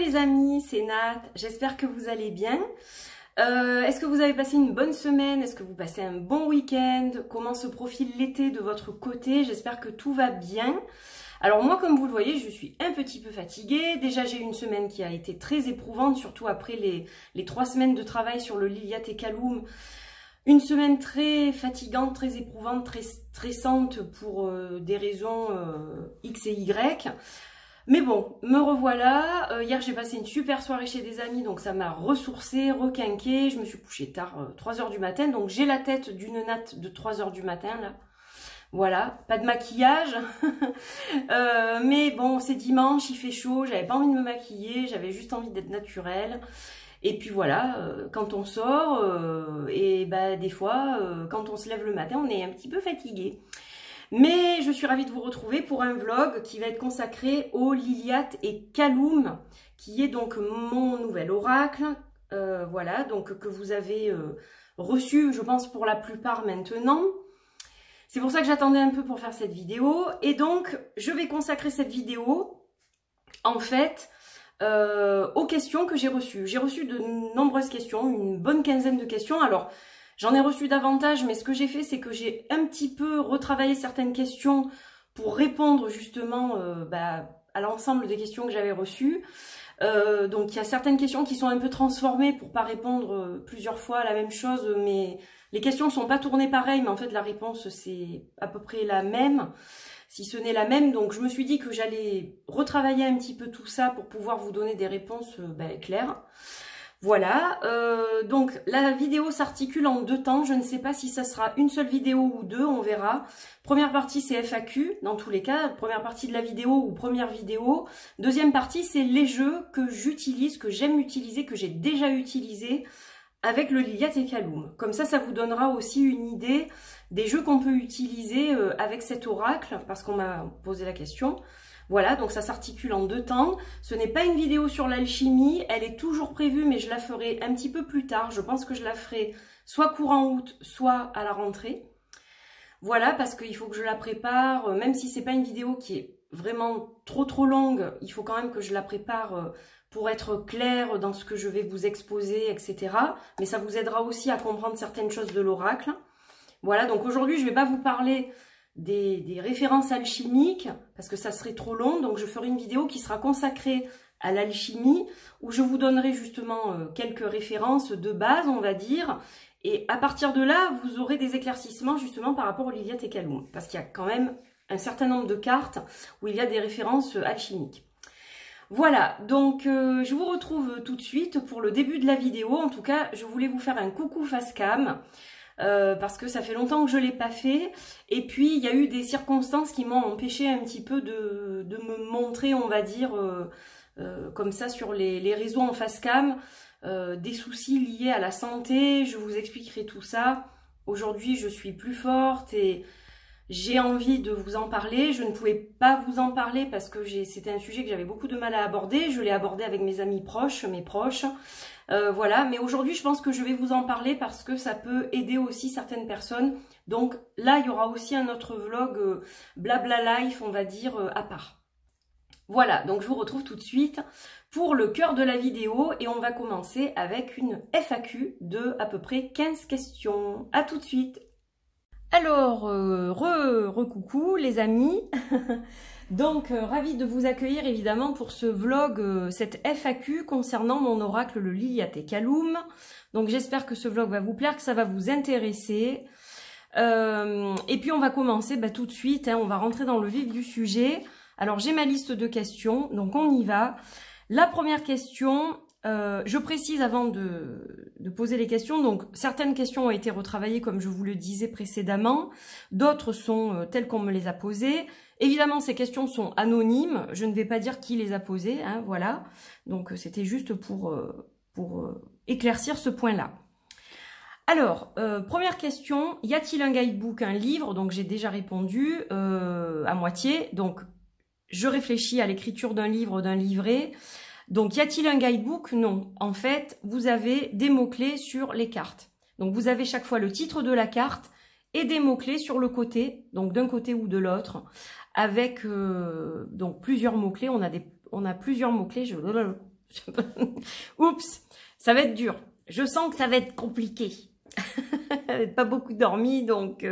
les amis, c'est Nat, j'espère que vous allez bien. Est-ce que vous avez passé une bonne semaine? Est-ce que vous passez un bon week-end? Comment se profile l'été de votre côté? J'espère que tout va bien. Alors moi, comme vous le voyez, je suis un petit peu fatiguée. Déjà, j'ai eu une semaine qui a été très éprouvante, surtout après les 3 semaines de travail sur le Liliate et Kaloum. Une semaine très fatigante, très éprouvante, très stressante pour des raisons X et Y. Mais bon, me revoilà. Hier, j'ai passé une super soirée chez des amis, donc ça m'a ressourcée, requinquée. Je me suis couchée tard, 3 h du matin. Donc j'ai la tête d'une natte de 3 h du matin, là. Voilà, pas de maquillage. Mais bon, c'est dimanche, il fait chaud, j'avais pas envie de me maquiller, j'avais juste envie d'être naturelle. Et puis voilà, quand on sort, et bah des fois, quand on se lève le matin, on est un petit peu fatigué. Mais je suis ravie de vous retrouver pour un vlog qui va être consacré au Liliate et Kaloum, qui est donc mon nouvel oracle, voilà, donc que vous avez reçu, je pense, pour la plupart maintenant. C'est pour ça que j'attendais un peu pour faire cette vidéo. Et donc, je vais consacrer cette vidéo, en fait, aux questions que j'ai reçues. J'ai reçu de nombreuses questions, une bonne quinzaine de questions. Alors, j'en ai reçu davantage, mais ce que j'ai fait, c'est que j'ai un petit peu retravaillé certaines questions pour répondre justement à l'ensemble des questions que j'avais reçues. Donc, il y a certaines questions qui sont un peu transformées pour pas répondre plusieurs fois à la même chose, mais les questions ne sont pas tournées pareil, mais en fait, la réponse, c'est à peu près la même, si ce n'est la même. Donc, je me suis dit que j'allais retravailler un petit peu tout ça pour pouvoir vous donner des réponses claires. Voilà, donc la vidéo s'articule en 2 temps, je ne sais pas si ça sera une seule vidéo ou 2, on verra. Première partie c'est FAQ, dans tous les cas, première partie de la vidéo ou première vidéo. Deuxième partie c'est les jeux que j'utilise, que j'aime utiliser, que j'ai déjà utilisé avec le Liliate et Kaloum. Comme ça vous donnera aussi une idée des jeux qu'on peut utiliser avec cet oracle, parce qu'on m'a posé la question. Voilà, donc ça s'articule en 2 temps. Ce n'est pas une vidéo sur l'alchimie, elle est toujours prévue, mais je la ferai un petit peu plus tard. Je pense que je la ferai soit courant août, soit à la rentrée. Voilà, parce qu'il faut que je la prépare, même si c'est pas une vidéo qui est vraiment trop longue, il faut quand même que je la prépare pour être claire dans ce que je vais vous exposer, etc. Mais ça vous aidera aussi à comprendre certaines choses de l'oracle. Voilà, donc aujourd'hui, je ne vais pas vous parler des références alchimiques, parce que ça serait trop long, donc je ferai une vidéo qui sera consacrée à l'alchimie, où je vous donnerai justement quelques références de base, on va dire, et à partir de là, vous aurez des éclaircissements justement par rapport au Liliate et Kaloum, parce qu'il y a quand même un certain nombre de cartes où il y a des références alchimiques. Voilà, donc je vous retrouve tout de suite pour le début de la vidéo. En tout cas, je voulais vous faire un coucou face cam, parce que ça fait longtemps que je ne l'ai pas fait, et puis il y a eu des circonstances qui m'ont empêché un petit peu de me montrer, on va dire, comme ça sur les réseaux en face cam, des soucis liés à la santé. Je vous expliquerai tout ça. Aujourd'hui je suis plus forte et j'ai envie de vous en parler. Je ne pouvais pas vous en parler parce que c'était un sujet que j'avais beaucoup de mal à aborder. Je l'ai abordé avec mes amis proches, mes proches. Voilà, mais aujourd'hui je pense que je vais vous en parler parce que ça peut aider aussi certaines personnes. Donc là il y aura aussi un autre vlog blabla life, on va dire, à part. Voilà, donc je vous retrouve tout de suite pour le cœur de la vidéo et on va commencer avec une FAQ de à peu près 15 questions. À tout de suite. Alors, coucou les amis. Donc, ravie de vous accueillir évidemment pour ce vlog, cette FAQ concernant mon oracle, le Liliate et Kaloum. Donc, j'espère que ce vlog va vous plaire, que ça va vous intéresser. Et puis, on va commencer tout de suite, hein, on va rentrer dans le vif du sujet. Alors, j'ai ma liste de questions, donc on y va. La première question, je précise avant de poser les questions, donc certaines questions ont été retravaillées comme je vous le disais précédemment, d'autres sont telles qu'on me les a posées. Évidemment, ces questions sont anonymes, je ne vais pas dire qui les a posées, hein, voilà. Donc c'était juste pour éclaircir ce point-là. Alors, première question, y a-t-il un guidebook, un livre? Donc j'ai déjà répondu à moitié, donc je réfléchis à l'écriture d'un livre, d'un livret. Donc, y a-t-il un guidebook? Non. En fait, vous avez des mots-clés sur les cartes. Donc, vous avez chaque fois le titre de la carte et des mots-clés sur le côté, donc d'un côté ou de l'autre, avec donc plusieurs mots-clés. On a plusieurs mots-clés. Oups, ça va être dur. Je sens que ça va être compliqué. Pas beaucoup dormi, donc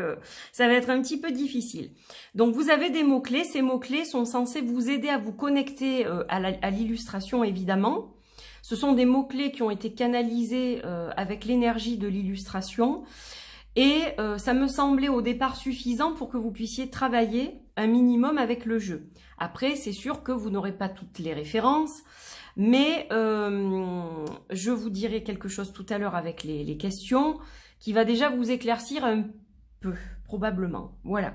ça va être un petit peu difficile. Donc vous avez des mots-clés. Ces mots-clés sont censés vous aider à vous connecter à l'illustration, évidemment. Ce sont des mots-clés qui ont été canalisés avec l'énergie de l'illustration. Et ça me semblait au départ suffisant pour que vous puissiez travailler un minimum avec le jeu. Après, c'est sûr que vous n'aurez pas toutes les références, mais je vous dirai quelque chose tout à l'heure avec les questions qui va déjà vous éclaircir un peu, probablement. Voilà.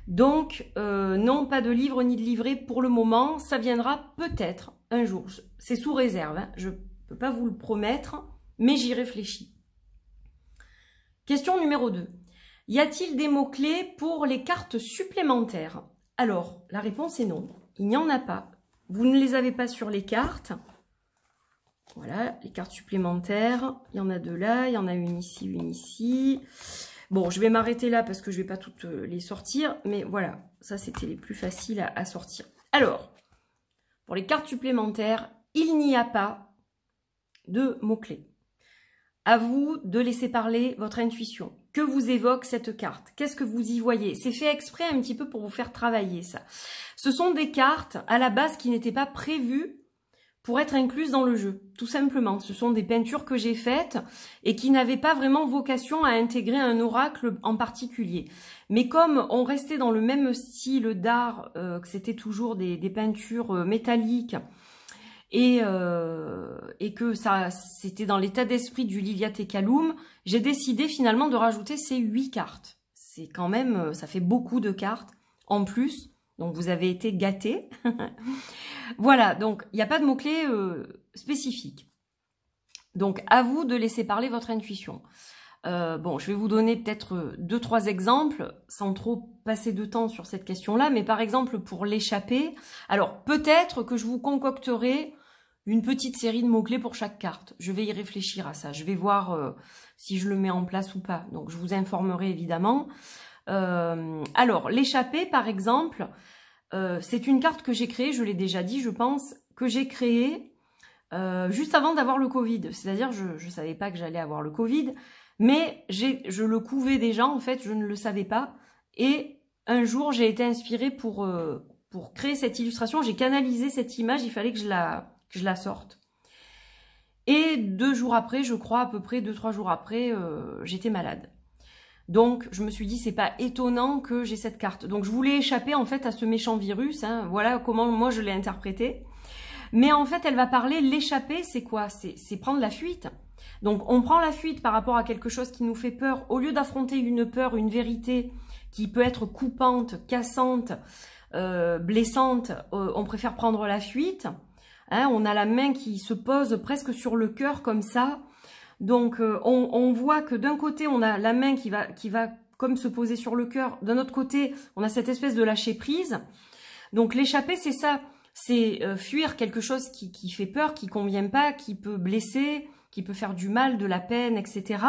Donc, non, pas de livre ni de livret pour le moment. Ça viendra peut-être un jour. C'est sous réserve, hein. Je ne peux pas vous le promettre, mais j'y réfléchis. Question numéro 2. Y a-t-il des mots-clés pour les cartes supplémentaires? Alors, la réponse est non. Il n'y en a pas. Vous ne les avez pas sur les cartes. Voilà, les cartes supplémentaires. Il y en a deux là, il y en a une ici, une ici. Bon, je vais m'arrêter là parce que je ne vais pas toutes les sortir. Mais voilà, ça c'était les plus faciles à sortir. Alors, pour les cartes supplémentaires, il n'y a pas de mots-clés. À vous de laisser parler votre intuition. Que vous évoque cette carte? Qu'est-ce que vous y voyez? C'est fait exprès un petit peu pour vous faire travailler ça. Ce sont des cartes à la base qui n'étaient pas prévues pour être incluses dans le jeu. Tout simplement. Ce sont des peintures que j'ai faites et qui n'avaient pas vraiment vocation à intégrer un oracle en particulier. Mais comme on restait dans le même style d'art, que c'était toujours des peintures métalliques, et que ça c'était dans l'état d'esprit du Lilia Tekalum, j'ai décidé finalement de rajouter ces 8 cartes. C'est quand même, ça fait beaucoup de cartes en plus, donc vous avez été gâtés. Voilà, donc il n'y a pas de mots-clés spécifiques. Donc à vous de laisser parler votre intuition. Bon, je vais vous donner peut-être 2-3 exemples, sans trop passer de temps sur cette question-là, mais par exemple pour l'échapper, alors peut-être que je vous concocterai une petite série de mots-clés pour chaque carte. Je vais y réfléchir à ça, je vais voir si je le mets en place ou pas, donc je vous informerai évidemment. Alors, l'échappée par exemple, c'est une carte que j'ai créée, je l'ai déjà dit je pense, que j'ai créée juste avant d'avoir le Covid, c'est-à-dire je ne savais pas que j'allais avoir le Covid, mais je le couvais déjà, en fait, je ne le savais pas. Et un jour, j'ai été inspirée pour créer cette illustration. J'ai canalisé cette image, il fallait que je la sorte. Et 2 jours après, je crois, à peu près 2-3 jours après, j'étais malade. Donc, je me suis dit, c'est pas étonnant que j'ai cette carte. Donc, je voulais échapper, en fait, à ce méchant virus. Hein. Voilà comment moi, je l'ai interprété. Mais en fait, elle va parler, l'échapper, c'est quoi? C'est prendre la fuite. Donc, on prend la fuite par rapport à quelque chose qui nous fait peur. Au lieu d'affronter une peur, une vérité qui peut être coupante, cassante, blessante, on préfère prendre la fuite. Hein, on a la main qui se pose presque sur le cœur comme ça. Donc, on voit que d'un côté, on a la main qui va comme se poser sur le cœur. D'un autre côté, on a cette espèce de lâcher prise. Donc, l'échapper, c'est ça. C'est fuir quelque chose qui fait peur, qui convient pas, qui peut blesser, qui peut faire du mal, de la peine, etc.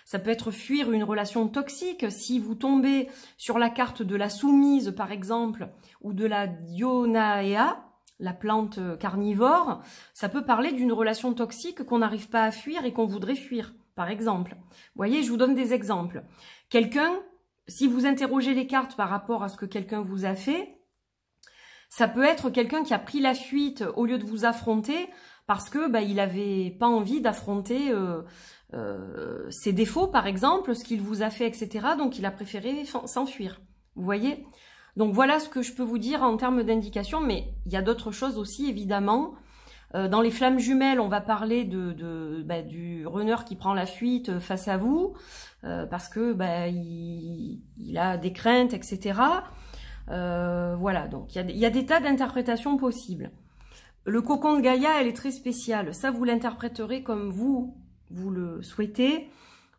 Ça peut être fuir une relation toxique. Si vous tombez sur la carte de la soumise, par exemple, ou de la Dionaea, la plante carnivore, ça peut parler d'une relation toxique qu'on n'arrive pas à fuir et qu'on voudrait fuir, par exemple. Vous voyez, je vous donne des exemples. Quelqu'un, si vous interrogez les cartes par rapport à ce que quelqu'un vous a fait, ça peut être quelqu'un qui a pris la fuite au lieu de vous affronter parce que il n'avait pas envie d'affronter ses défauts, par exemple, ce qu'il vous a fait, etc. Donc, il a préféré s'enfuir. Vous voyez? Donc, voilà ce que je peux vous dire en termes d'indication. Mais il y a d'autres choses aussi, évidemment. Dans les flammes jumelles, on va parler du runner qui prend la fuite face à vous parce que il a des craintes, etc. Voilà, donc il y a des tas d'interprétations possibles. Le cocon de Gaïa, elle est très spéciale. Ça, vous l'interpréterez comme vous le souhaitez.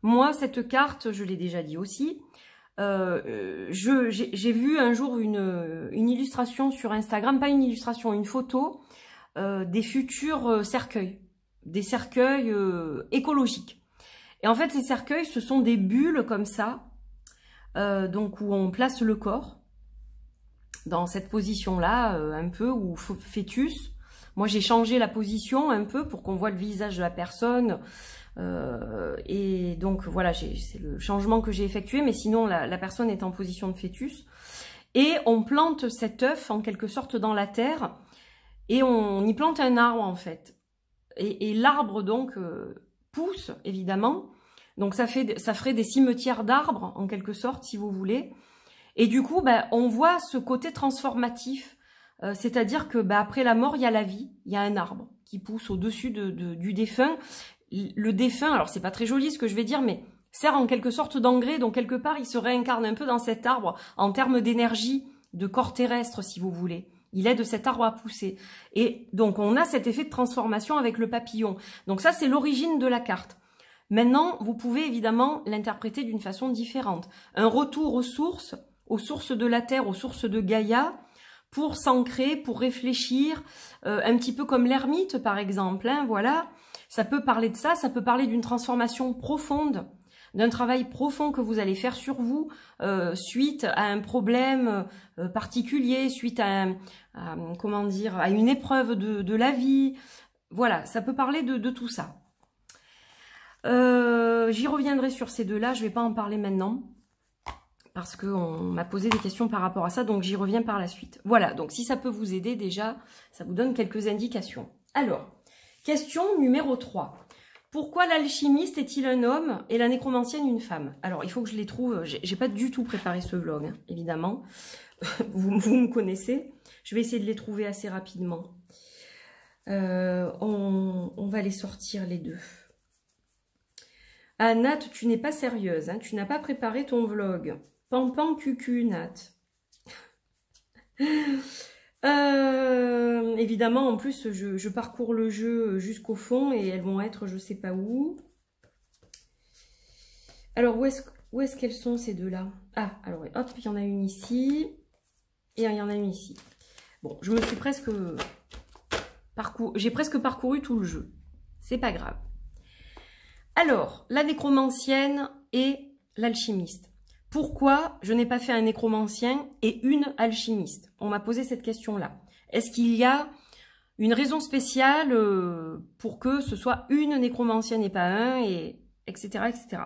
Moi, cette carte, je l'ai déjà dit aussi. J'ai vu un jour une illustration sur Instagram, pas une illustration, une photo des futurs cercueils. Des cercueils écologiques. Et en fait, ces cercueils, ce sont des bulles comme ça, donc où on place le corps. Dans cette position-là, un peu, ou fœtus. Moi, j'ai changé la position un peu pour qu'on voit le visage de la personne. Et donc, voilà, c'est le changement que j'ai effectué. Mais sinon, la personne est en position de fœtus. Et on plante cet œuf, en quelque sorte, dans la terre. Et on y plante un arbre, en fait. Et l'arbre, donc, pousse, évidemment. Donc, ça ferait des cimetières d'arbres, en quelque sorte, si vous voulez. Et du coup, ben, on voit ce côté transformatif. C'est-à-dire que après la mort, il y a la vie. Il y a un arbre qui pousse au-dessus du défunt. Le défunt, alors c'est pas très joli ce que je vais dire, mais sert en quelque sorte d'engrais. Donc, quelque part, il se réincarne un peu dans cet arbre en termes d'énergie, de corps terrestre, si vous voulez. Il aide cet arbre à pousser. Et donc, on a cet effet de transformation avec le papillon. Donc ça, c'est l'origine de la carte. Maintenant, vous pouvez évidemment l'interpréter d'une façon différente. Un retour aux sources de la Terre, aux sources de Gaïa, pour s'ancrer, pour réfléchir, un petit peu comme l'ermite, par exemple. Hein, voilà, ça peut parler de ça, ça peut parler d'une transformation profonde, d'un travail profond que vous allez faire sur vous suite à un problème particulier, suite à comment dire, à une épreuve de la vie. Voilà, ça peut parler de tout ça. J'y reviendrai sur ces deux-là, je ne vais pas en parler maintenant parce qu'on m'a posé des questions par rapport à ça, donc j'y reviens par la suite. Voilà, donc si ça peut vous aider déjà, ça vous donne quelques indications. Alors, question numéro 3. Pourquoi l'alchimiste est-il un homme et la nécromancienne une femme? Alors, il faut que je les trouve. J'ai pas du tout préparé ce vlog, hein, évidemment. vous me connaissez. Je vais essayer de les trouver assez rapidement. On va les sortir les deux. Ah, Nat, tu n'es pas sérieuse. Hein, tu n'as pas préparé ton vlog. Pampan cucu, Nat. Évidemment, en plus, je parcours le jeu jusqu'au fond et elles vont être je sais pas où. Alors, où est-ce qu'elles sont ces deux-là? Ah, alors, hop, il y en a une ici et il y en a une ici. Bon, je me suis presque j'ai presque parcouru tout le jeu. C'est pas grave. Alors, la nécromancienne et l'alchimiste. Pourquoi je n'ai pas fait un nécromancien et une alchimiste? On m'a posé cette question-là. Est-ce qu'il y a une raison spéciale pour que ce soit une nécromancienne et pas un, et etc., etc.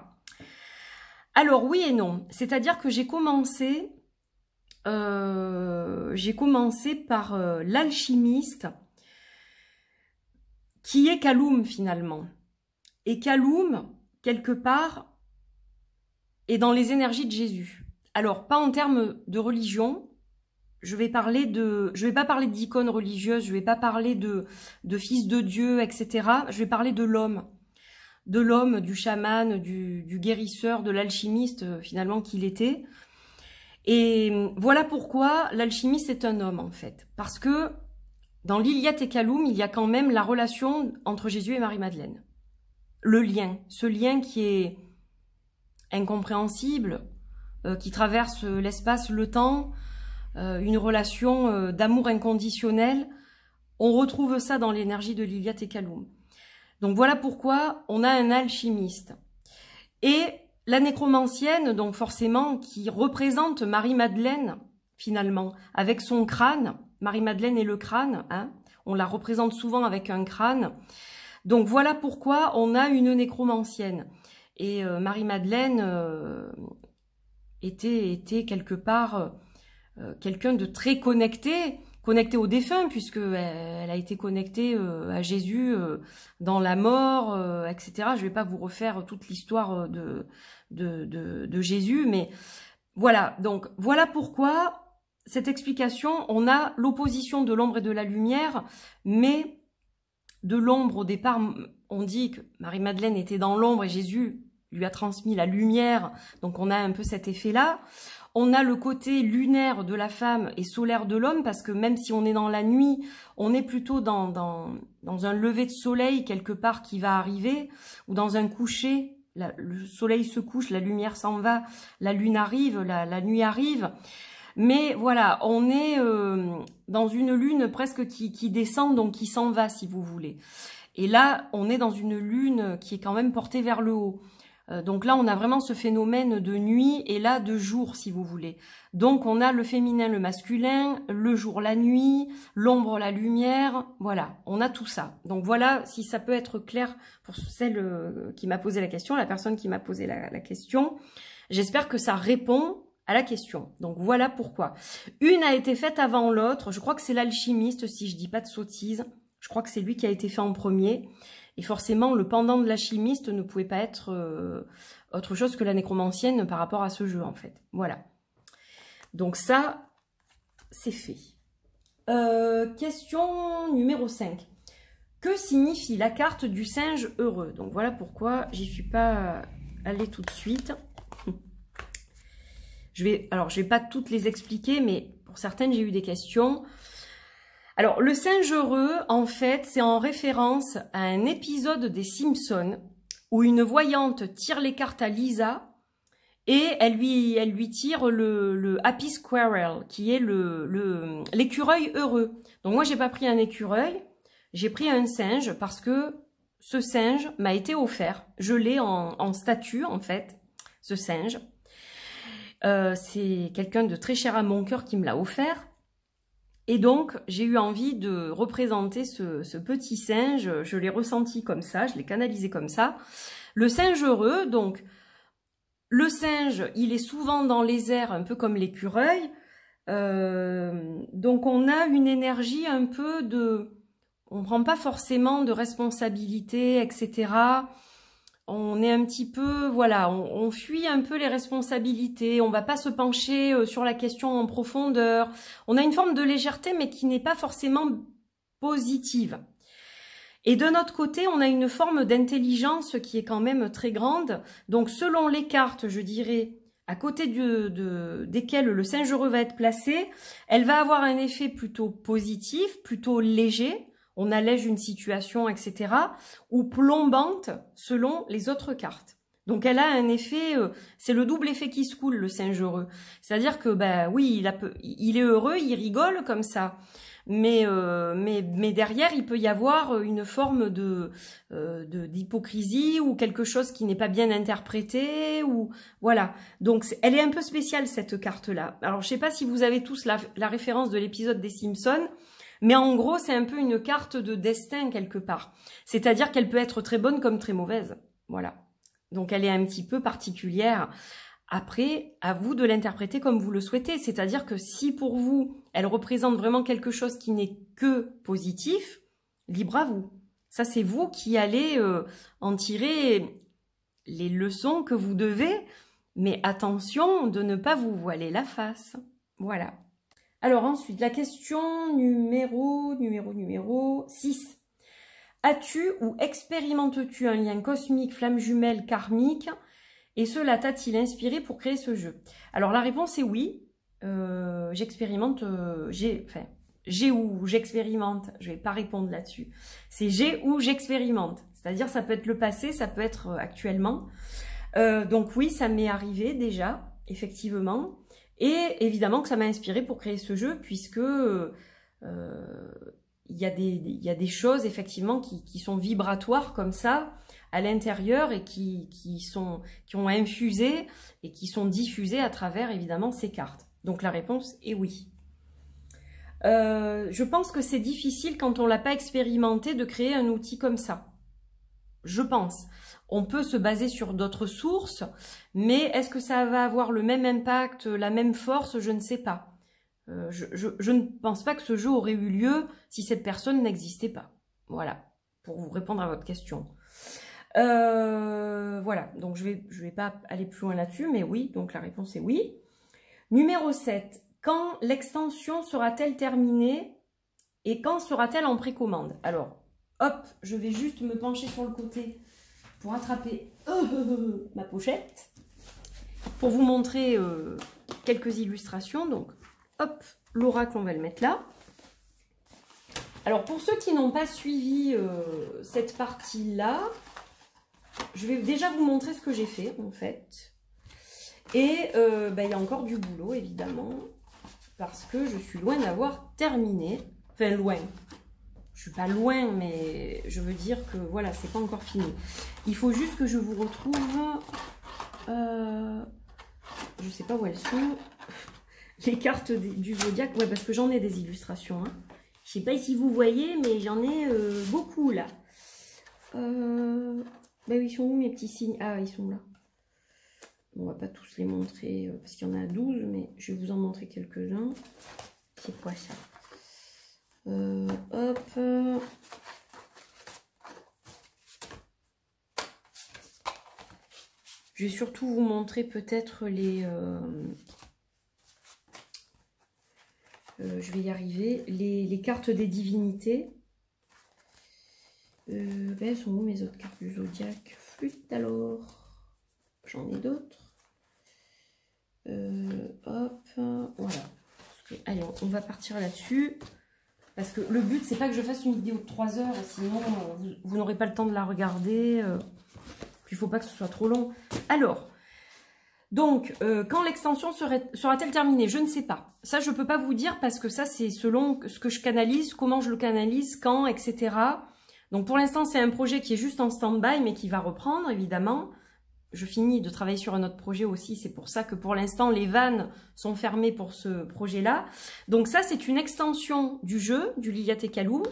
Alors, oui et non. C'est-à-dire que j'ai commencé par l'alchimiste, qui est Kaloum, finalement. Et Kaloum, quelque part, est dans les énergies de Jésus. Alors, pas en termes de religion. Je vais pas parler d'icônes religieuses, je vais pas parler de fils de Dieu, etc. Je vais parler de l'homme. De l'homme, du chaman, du guérisseur, de l'alchimiste, finalement, qu'il était. Et voilà pourquoi l'alchimiste est un homme, en fait. Parce que dans l'Iliade et Kaloum, il y a quand même la relation entre Jésus et Marie-Madeleine. Le lien, ce lien qui est incompréhensible, qui traverse l'espace, le temps, une relation d'amour inconditionnel. On retrouve ça dans l'énergie de l'Iliade et Kaloum. Donc voilà pourquoi on a un alchimiste. Et la nécromancienne, donc forcément, qui représente Marie-Madeleine, finalement, avec son crâne. Marie-Madeleine et le crâne, hein, on la représente souvent avec un crâne. Donc voilà pourquoi on a une nécromancienne. Et Marie-Madeleine était quelque part quelqu'un de très connecté au défunt, puisqu'elle a été connectée à Jésus dans la mort, etc. Je ne vais pas vous refaire toute l'histoire de Jésus, mais voilà. Donc voilà pourquoi cette explication, on a l'opposition de l'ombre et de la lumière, mais de l'ombre, au départ, on dit que Marie-Madeleine était dans l'ombre et Jésus lui a transmis la lumière, donc on a un peu cet effet-là. On a le côté lunaire de la femme et solaire de l'homme, parce que même si on est dans la nuit, on est plutôt dans un lever de soleil quelque part qui va arriver, ou dans un coucher, le soleil se couche, la lumière s'en va, la lune arrive, la nuit arrive. Mais voilà, on est dans une lune presque qui descend, donc qui s'en va, si vous voulez. Et là, on est dans une lune qui est quand même portée vers le haut. Donc là, on a vraiment ce phénomène de nuit et là de jour, si vous voulez. Donc on a le féminin, le masculin, le jour, la nuit, l'ombre, la lumière. Voilà, on a tout ça. Donc voilà, si ça peut être clair pour celle qui m'a posé la question, la personne qui m'a posé la question. J'espère que ça répond à la question. Donc voilà pourquoi. Une a été faite avant l'autre. Je crois que c'est l'alchimiste, si je dis pas de sottises. Je crois que c'est lui qui a été fait en premier. Et forcément, le pendant de l'alchimiste ne pouvait pas être autre chose que la nécromancienne par rapport à ce jeu, en fait. Voilà. Donc ça, c'est fait. Question numéro 5. Que signifie la carte du singe heureux? Donc voilà pourquoi j'y suis pas allée tout de suite. Alors, je vais pas toutes les expliquer, mais pour certaines, j'ai eu des questions. Alors, le singe heureux, en fait, c'est en référence à un épisode des Simpsons où une voyante tire les cartes à Lisa et elle lui tire le Happy Squirrel, qui est l'écureuil heureux. Donc moi, j'ai pas pris un écureuil, j'ai pris un singe parce que ce singe m'a été offert. Je l'ai en statue, en fait, ce singe. C'est quelqu'un de très cher à mon cœur qui me l'a offert. Et donc, j'ai eu envie de représenter ce petit singe. Je l'ai ressenti comme ça, je l'ai canalisé comme ça. Le singe heureux, donc, le singe, il est souvent dans les airs, un peu comme l'écureuil. Donc, on a une énergie un peu de... On ne prend pas forcément de responsabilité, etc. On est un petit peu, voilà, on fuit un peu les responsabilités, on va pas se pencher sur la question en profondeur. On a une forme de légèreté, mais qui n'est pas forcément positive. Et de notre côté, on a une forme d'intelligence qui est quand même très grande. Donc, selon les cartes, je dirais, à côté desquelles le singe heureux va être placé, elle va avoir un effet plutôt positif, plutôt léger. On allège une situation, etc. ou plombante selon les autres cartes. Donc elle a un effet, c'est le double effet qui se coule, le singe heureux. C'est-à-dire que, bah oui, il est heureux, il rigole comme ça. Mais derrière, il peut y avoir une forme d'hypocrisie ou quelque chose qui n'est pas bien interprété. Ou voilà. Donc elle est un peu spéciale, cette carte-là. Alors je sais pas si vous avez tous la référence de l'épisode des Simpsons. Mais en gros, c'est un peu une carte de destin quelque part. C'est-à-dire qu'elle peut être très bonne comme très mauvaise. Voilà. Donc, elle est un petit peu particulière. Après, à vous de l'interpréter comme vous le souhaitez. C'est-à-dire que si pour vous, elle représente vraiment quelque chose qui n'est que positif, libre à vous. Ça, c'est vous qui allez en tirer les leçons que vous devez. Mais attention de ne pas vous voiler la face. Voilà. Alors ensuite, la question numéro 6. As-tu ou expérimentes-tu un lien cosmique, flamme jumelle, karmique? Et cela t'a-t-il inspiré pour créer ce jeu? Alors la réponse est oui. J'expérimente, j'ai ou j'expérimente. Je vais pas répondre là-dessus. C'est j'ai ou j'expérimente. C'est-à-dire ça peut être le passé, ça peut être actuellement. Donc oui, ça m'est arrivé déjà, effectivement. Et évidemment que ça m'a inspiré pour créer ce jeu, puisque il y a des choses effectivement qui sont vibratoires comme ça à l'intérieur et qui ont infusé et qui sont diffusées à travers évidemment ces cartes. Donc la réponse est oui. Je pense que c'est difficile quand on l'a pas expérimenté de créer un outil comme ça. Je pense. On peut se baser sur d'autres sources, mais est-ce que ça va avoir le même impact, la même force? Je ne sais pas. Je ne pense pas que ce jeu aurait eu lieu si cette personne n'existait pas. Voilà, pour vous répondre à votre question. Voilà, donc je vais pas aller plus loin là-dessus, mais oui, donc la réponse est oui. Numéro 7. Quand l'extension sera-t-elle terminée et quand sera-t-elle en précommande? Alors, hop, je vais juste me pencher sur le côté pour attraper ma pochette, pour vous montrer quelques illustrations. Donc, hop, l'oracle, on va le mettre là. Alors, pour ceux qui n'ont pas suivi cette partie-là, je vais déjà vous montrer ce que j'ai fait, en fait. Et il y a encore du boulot, évidemment, parce que je suis loin d'avoir terminé. Enfin, loin. je suis pas loin, mais je veux dire que voilà, c'est pas encore fini. Il faut juste que je vous retrouve. Je sais pas où elles sont. Les cartes du zodiaque. Ouais, parce que j'en ai des illustrations. Hein. Je sais pas si vous voyez, mais j'en ai beaucoup là. Bah oui, ils sont où mes petits signes? Ah, ils sont là. On va pas tous les montrer parce qu'il y en a 12, mais je vais vous en montrer quelques-uns. C'est quoi ça? Hop. Je vais surtout vous montrer peut-être les... je vais y arriver. Les cartes des divinités. Ben, elles sont où mes autres cartes du zodiaque? Flûte alors. J'en ai d'autres. Hop. Voilà. Allez, on va partir là-dessus. Parce que le but, c'est pas que je fasse une vidéo de 3 heures, sinon vous n'aurez pas le temps de la regarder. Puis il faut pas que ce soit trop long. Alors, donc, quand l'extension sera-t-elle terminée? Je ne sais pas. Ça, je ne peux pas vous dire parce que ça, c'est selon ce que je canalise, comment je le canalise, quand, etc. Donc, pour l'instant, c'est un projet qui est juste en stand-by, mais qui va reprendre, évidemment. Je finis de travailler sur un autre projet aussi. C'est pour ça que, pour l'instant, les vannes sont fermées pour ce projet-là. Donc, ça, c'est une extension du jeu, du Liliat et Kaloum,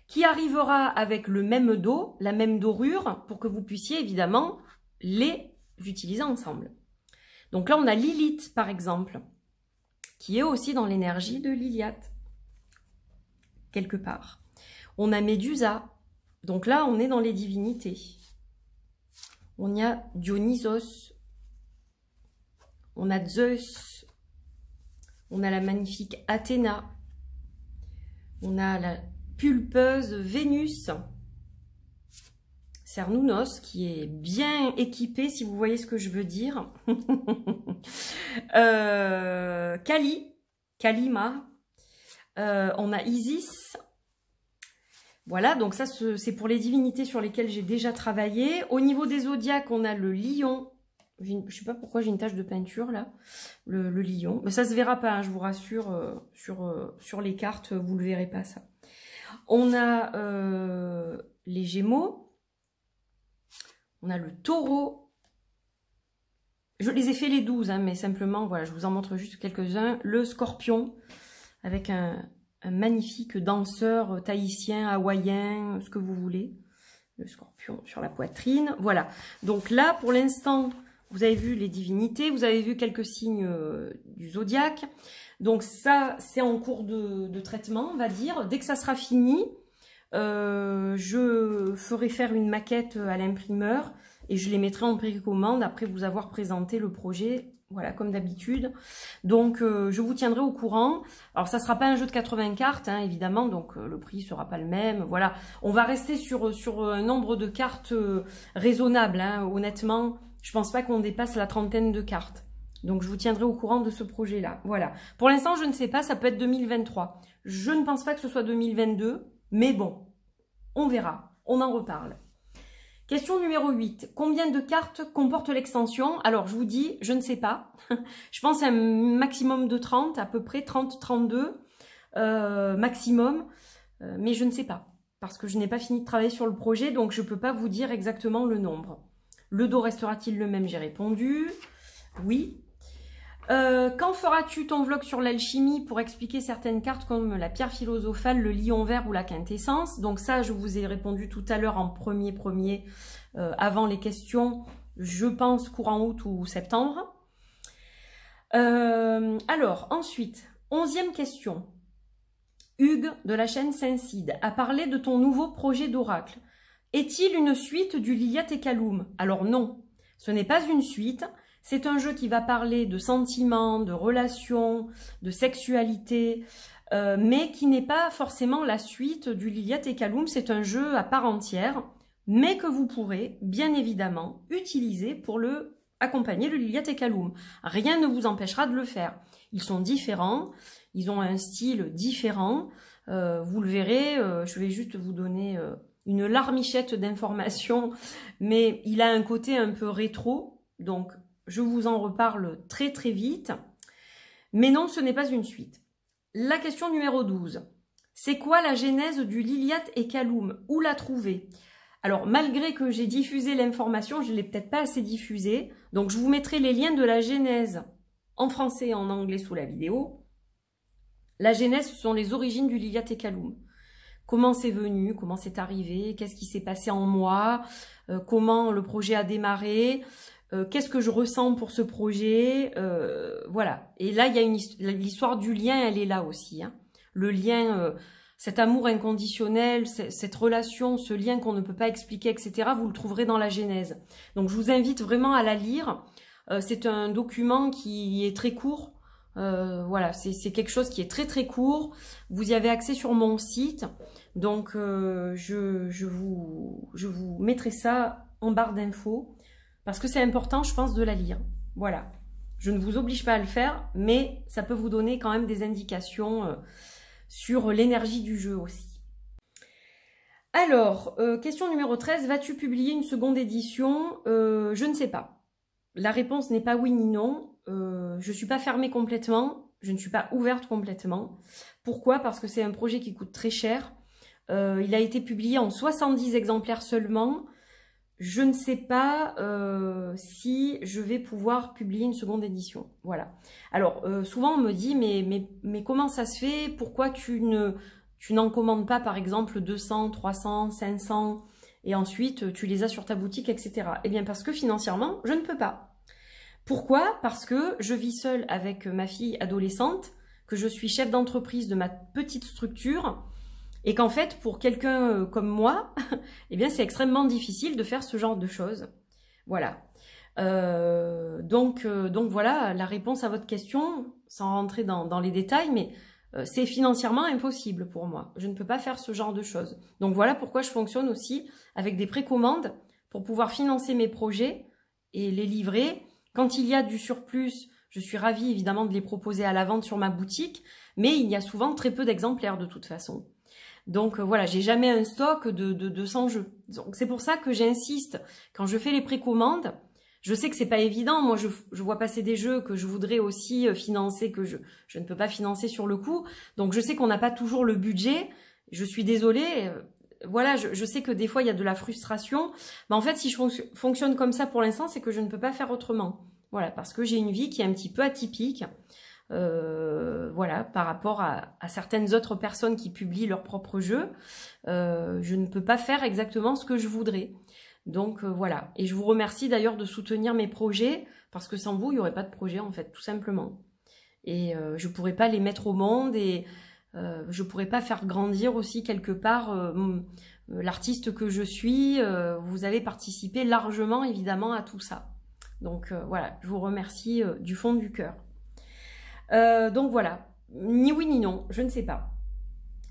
qui arrivera avec le même dos, la même dorure, pour que vous puissiez, évidemment, les utiliser ensemble. Donc là, on a Lilith, par exemple, qui est aussi dans l'énergie de Liliat, quelque part. On a Médusa, donc là, on est dans les divinités. On y a Dionysos, on a Zeus, on a la magnifique Athéna, on a la pulpeuse Vénus, Cernunnos, qui est bien équipé, si vous voyez ce que je veux dire. Kalima. On a Isis. Voilà, donc ça, c'est pour les divinités sur lesquelles j'ai déjà travaillé. Au niveau des zodiaques, on a le lion. Je ne sais pas pourquoi j'ai une tache de peinture, là. Le lion. Mais ça se verra pas, hein, je vous rassure. Sur les cartes, vous le verrez pas, ça. On a les Gémeaux. On a le taureau. Je les ai fait les 12, hein, mais simplement, voilà, je vous en montre juste quelques-uns. Le scorpion, avec un magnifique danseur tahitien, hawaïen, ce que vous voulez. Le scorpion sur la poitrine. Voilà. Donc là, pour l'instant, vous avez vu les divinités, vous avez vu quelques signes du zodiaque. Donc ça, c'est en cours de traitement, on va dire. Dès que ça sera fini, je ferai faire une maquette à l'imprimeur et je les mettrai en précommande après vous avoir présenté le projet, voilà, comme d'habitude. Donc, je vous tiendrai au courant. Alors, ça ne sera pas un jeu de 80 cartes, hein, évidemment, donc le prix ne sera pas le même. Voilà, on va rester sur un nombre de cartes raisonnable. Hein. Honnêtement, je ne pense pas qu'on dépasse la 30aine de cartes. Donc, je vous tiendrai au courant de ce projet-là. Voilà. Pour l'instant, je ne sais pas, ça peut être 2023. Je ne pense pas que ce soit 2022, mais bon, on verra. On en reparle. Question numéro 8. Combien de cartes comporte l'extension? Alors, je vous dis, je ne sais pas. Je pense à un maximum de 30, à peu près 30-32 maximum. Mais je ne sais pas. Parce que je n'ai pas fini de travailler sur le projet, donc je ne peux pas vous dire exactement le nombre. Le dos restera-t-il le même? J'ai répondu. Oui. Quand feras-tu ton vlog sur l'alchimie pour expliquer certaines cartes comme la pierre philosophale, le lion vert ou la quintessence? Donc ça, je vous ai répondu tout à l'heure en premier, avant les questions, je pense courant août ou septembre. Alors, ensuite, 11e question. Hugues de la chaîne Saint-Cide a parlé de ton nouveau projet d'oracle. Est-il une suite du Liliat et Kaloum? Alors non, ce n'est pas une suite. C'est un jeu qui va parler de sentiments, de relations, de sexualité, mais qui n'est pas forcément la suite du Liliat et Kaloum. C'est un jeu à part entière, mais que vous pourrez, bien évidemment, utiliser pour accompagner le Liliat et Kaloum. Rien ne vous empêchera de le faire. Ils sont différents, ils ont un style différent. Vous le verrez, je vais juste vous donner une larmichette d'informations, mais il a un côté un peu rétro, donc je vous en reparle très très vite. Mais non, ce n'est pas une suite. La question numéro 12. C'est quoi la genèse du Liliat et Kaloum? Où la trouver? Alors, malgré que j'ai diffusé l'information, je ne l'ai peut-être pas assez diffusée. Donc, je vous mettrai les liens de la genèse en français et en anglais sous la vidéo. La genèse, ce sont les origines du Liliat et Kaloum. Comment c'est venu, comment c'est arrivé, qu'est-ce qui s'est passé en moi, comment le projet a démarré, qu'est-ce que je ressens pour ce projet, voilà. Et là, il y a l'histoire du lien, elle est là aussi. Hein. Le lien, cet amour inconditionnel, cette relation, ce lien qu'on ne peut pas expliquer, etc., vous le trouverez dans la Genèse. Donc, je vous invite vraiment à la lire. C'est un document qui est très court. Voilà, c'est quelque chose qui est très très court. Vous y avez accès sur mon site. Donc, je vous mettrai ça en barre d'infos. Parce que c'est important, je pense, de la lire. Voilà. Je ne vous oblige pas à le faire, mais ça peut vous donner quand même des indications sur l'énergie du jeu aussi. Alors, question numéro 13. Vas-tu publier une seconde édition? Je ne sais pas. La réponse n'est pas oui ni non. Je ne suis pas fermée complètement. Je ne suis pas ouverte complètement. Pourquoi? Parce que c'est un projet qui coûte très cher. Il a été publié en 70 exemplaires seulement. Je ne sais pas si je vais pouvoir publier une seconde édition. Voilà. Alors, souvent on me dit, mais comment ça se fait? Pourquoi tu n'en commandes pas, par exemple, 200, 300, 500 et ensuite tu les as sur ta boutique, etc. Eh bien, parce que financièrement, je ne peux pas. Pourquoi? Parce que je vis seule avec ma fille adolescente, que je suis chef d'entreprise de ma petite structure, et qu'en fait, pour quelqu'un comme moi, eh bien, c'est extrêmement difficile de faire ce genre de choses. Voilà. Donc voilà la réponse à votre question, sans rentrer dans les détails, mais c'est financièrement impossible pour moi. Je ne peux pas faire ce genre de choses. Donc voilà pourquoi je fonctionne aussi avec des précommandes pour pouvoir financer mes projets et les livrer. Quand il y a du surplus, je suis ravie évidemment de les proposer à la vente sur ma boutique, mais il y a souvent très peu d'exemplaires de toute façon. Donc voilà, j'ai jamais un stock de 200 jeux. Donc c'est pour ça que j'insiste, quand je fais les précommandes, je sais que c'est pas évident. Moi, je vois passer des jeux que je voudrais aussi financer, que je ne peux pas financer sur le coup. Donc je sais qu'on n'a pas toujours le budget. Je suis désolée. Voilà, je sais que des fois, il y a de la frustration. Mais en fait, si je fonctionne comme ça pour l'instant, c'est que je ne peux pas faire autrement. Voilà, parce que j'ai une vie qui est un petit peu atypique. Voilà, par rapport à certaines autres personnes qui publient leurs propres jeux, je ne peux pas faire exactement ce que je voudrais. Donc voilà, et je vous remercie d'ailleurs de soutenir mes projets, parce que sans vous, il n'y aurait pas de projet en fait, tout simplement. Et je ne pourrais pas les mettre au monde, et je ne pourrais pas faire grandir aussi quelque part l'artiste que je suis. Vous avez participé largement évidemment à tout ça. Donc voilà, je vous remercie du fond du cœur. Donc voilà, ni oui ni non, je ne sais pas.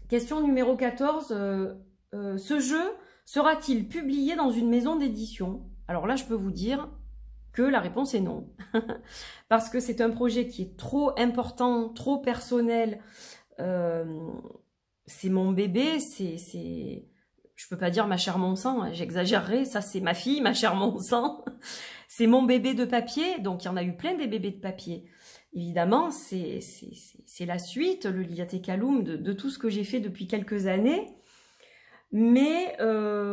Question numéro 14, ce jeu sera-t-il publié dans une maison d'édition? Alors là, je peux vous dire que la réponse est non. Parce que c'est un projet qui est trop important, trop personnel. C'est mon bébé, je peux pas dire ma chair mon sang, hein, j'exagérerais, ça c'est ma fille, ma chair mon sang. C'est mon bébé de papier, donc il y en a eu plein des bébés de papier. Évidemment, c'est la suite, le Liliat et Kaloum, de tout ce que j'ai fait depuis quelques années. Mais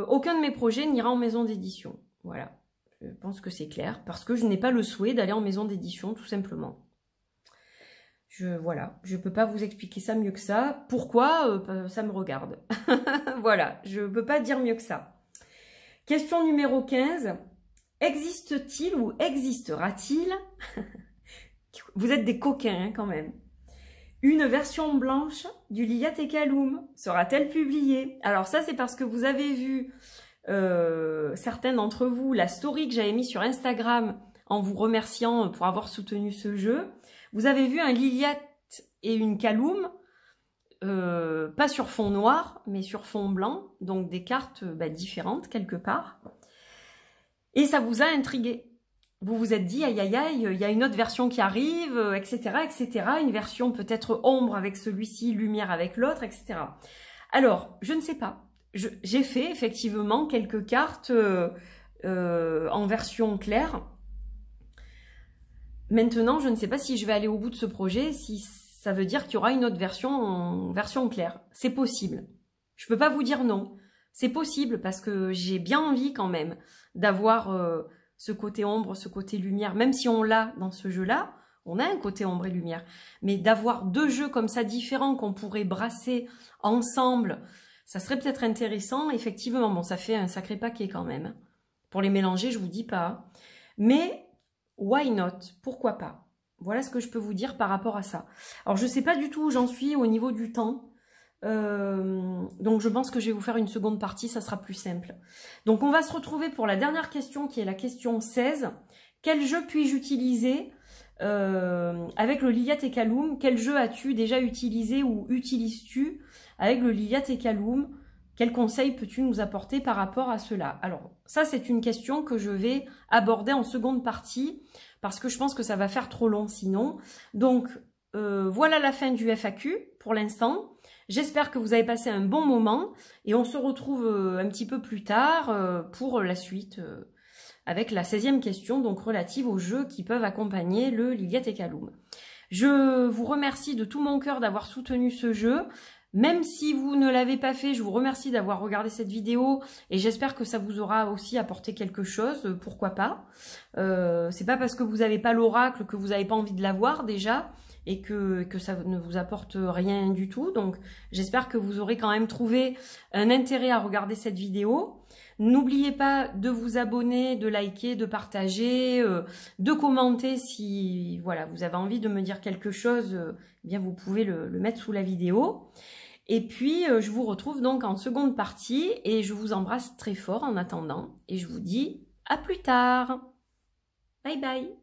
aucun de mes projets n'ira en maison d'édition. Voilà, je pense que c'est clair, parce que je n'ai pas le souhait d'aller en maison d'édition, tout simplement. Voilà, je ne peux pas vous expliquer ça mieux que ça. Pourquoi? Ça me regarde. Voilà, je ne peux pas dire mieux que ça. Question numéro 15. Existe-t-il ou existera-t-il Vous êtes des coquins hein, quand même. Une version blanche du Liliat et Kaloum sera-t-elle publiée? Alors ça, c'est parce que vous avez vu, certains d'entre vous, la story que j'avais mise sur Instagram en vous remerciant pour avoir soutenu ce jeu. Vous avez vu un Liliat et une Kaloum, pas sur fond noir, mais sur fond blanc, donc des cartes différentes quelque part. Et ça vous a intrigué. Vous vous êtes dit, aïe aïe aïe, il y a une autre version qui arrive, etc., etc. Une version peut-être ombre avec celui-ci, lumière avec l'autre, etc. Alors, je ne sais pas. J'ai fait effectivement quelques cartes en version claire. Maintenant, je ne sais pas si je vais aller au bout de ce projet, si ça veut dire qu'il y aura une autre version en version claire. C'est possible. Je peux pas vous dire non. C'est possible parce que j'ai bien envie quand même d'avoir ce côté ombre, ce côté lumière. Même si on l'a dans ce jeu-là, on a un côté ombre et lumière. Mais d'avoir deux jeux comme ça différents qu'on pourrait brasser ensemble, ça serait peut-être intéressant. Effectivement, bon, ça fait un sacré paquet quand même. Pour les mélanger, je vous dis pas. Mais why not? Pourquoi pas? Voilà ce que je peux vous dire par rapport à ça. Alors, je ne sais pas du tout où j'en suis au niveau du temps. Donc, je pense que je vais vous faire une seconde partie, ça sera plus simple. Donc, on va se retrouver pour la dernière question qui est la question 16. Quel jeu puis-je utiliser avec le Liliat et Kaloum? Quel jeu as-tu déjà utilisé ou utilises-tu avec le Liliat et Kaloum? Quels conseils peux-tu nous apporter par rapport à cela? Alors, ça, c'est une question que je vais aborder en seconde partie parce que je pense que ça va faire trop long sinon. Donc, voilà la fin du FAQ pour l'instant. J'espère que vous avez passé un bon moment et on se retrouve un petit peu plus tard pour la suite avec la 16e question, donc relative aux jeux qui peuvent accompagner le Liliat et Kaloum. Je vous remercie de tout mon cœur d'avoir soutenu ce jeu. Même si vous ne l'avez pas fait, je vous remercie d'avoir regardé cette vidéo et j'espère que ça vous aura aussi apporté quelque chose, pourquoi pas. C'est pas parce que vous n'avez pas l'oracle que vous n'avez pas envie de l'avoir déjà et que ça ne vous apporte rien du tout. Donc j'espère que vous aurez quand même trouvé un intérêt à regarder cette vidéo. N'oubliez pas de vous abonner, de liker, de partager, de commenter si voilà, vous avez envie de me dire quelque chose, eh bien vous pouvez le mettre sous la vidéo. Et puis, je vous retrouve donc en seconde partie et je vous embrasse très fort en attendant. Et je vous dis à plus tard. Bye bye.